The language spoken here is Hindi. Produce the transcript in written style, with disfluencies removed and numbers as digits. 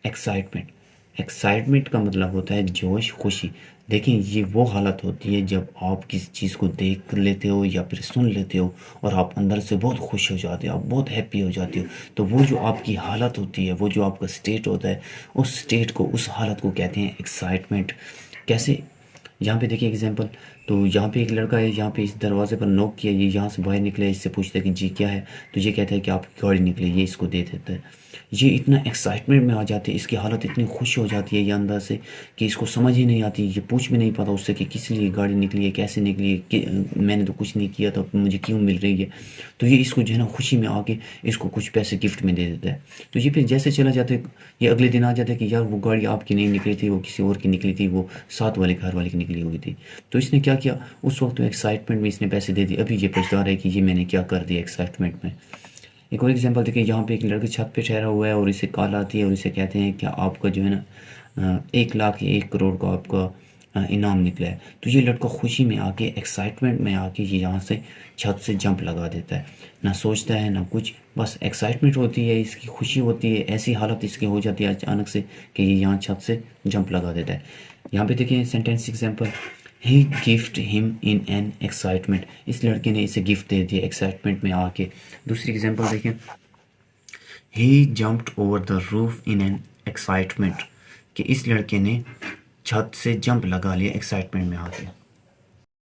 एक्साइटमेंट। एक्साइटमेंट का मतलब होता है जोश, खुशी। देखें, ये वो हालत होती है जब आप किसी चीज़ को देख लेते हो या फिर सुन लेते हो और आप अंदर से बहुत खुश हो जाते हो, आप बहुत हैप्पी हो जाते हो। तो वो जो आपकी हालत होती है, वो जो आपका स्टेट होता है, उस स्टेट को, उस हालत को कहते हैं एक्साइटमेंट। कैसे? यहाँ पे देखिए एग्जांपल। तो यहाँ पे एक लड़का है, यहाँ पे इस दरवाजे पर नॉक किया, ये यहाँ से बाहर निकले, इससे पूछते हैं कि जी क्या है, तो ये कहता है कि आपकी गाड़ी निकली, ये इसको दे देता है। ये इतना एक्साइटमेंट में आ जाते हैं, इसकी हालत इतनी खुश हो जाती है ये अंदर से कि इसको समझ ही नहीं आती, ये पूछ भी नहीं पाता उससे कि किस लिए गाड़ी निकली है, कैसे निकली है, कि मैंने तो कुछ नहीं किया था, मुझे क्यों मिल रही है। तो ये इसको जो है ना खुशी में आके इसको कुछ पैसे गिफ्ट में दे देता है। तो ये फिर जैसे चला जाता है, ये अगले दिन आ जाता है कि यार वो गाड़ी आपकी नहीं निकली थी, वो किसी और की निकली थी, वो साथ वाले घर वाले की निकली हुई थी। तो इसने क्या किया, उस वक्त तो एक्साइटमेंट में इसने पैसे दे दिए, अभी ये पछता रहा है कि ये मैंने क्या कर दिया एक्साइटमेंट में। एक और एग्जांपल देखिए, यहाँ पे एक लड़का छत पे ठहरा हुआ है और इसे कॉल आती है और इसे कहते हैं कि आपका जो है ना 1 लाख या 1 करोड़ का आपका इनाम निकला है। तो ये लड़का खुशी में आके, एक्साइटमेंट में आके ये यहाँ से छत से जंप लगा देता है, ना सोचता है ना कुछ, बस एक्साइटमेंट होती है, इसकी खुशी होती है, ऐसी हालत इसकी हो जाती है अचानक से कि ये यहाँ छत से जंप लगा देता है। यहाँ पे देखिए sentence example, he gift him in an excitement. इस लड़के ने इसे गिफ्ट दे दिया एक्साइटमेंट में आके। दूसरी एग्जांपल देखिए, he jumped over the roof in an excitement, कि इस लड़के ने छत से जंप लगा लिया एक्साइटमेंट में आके।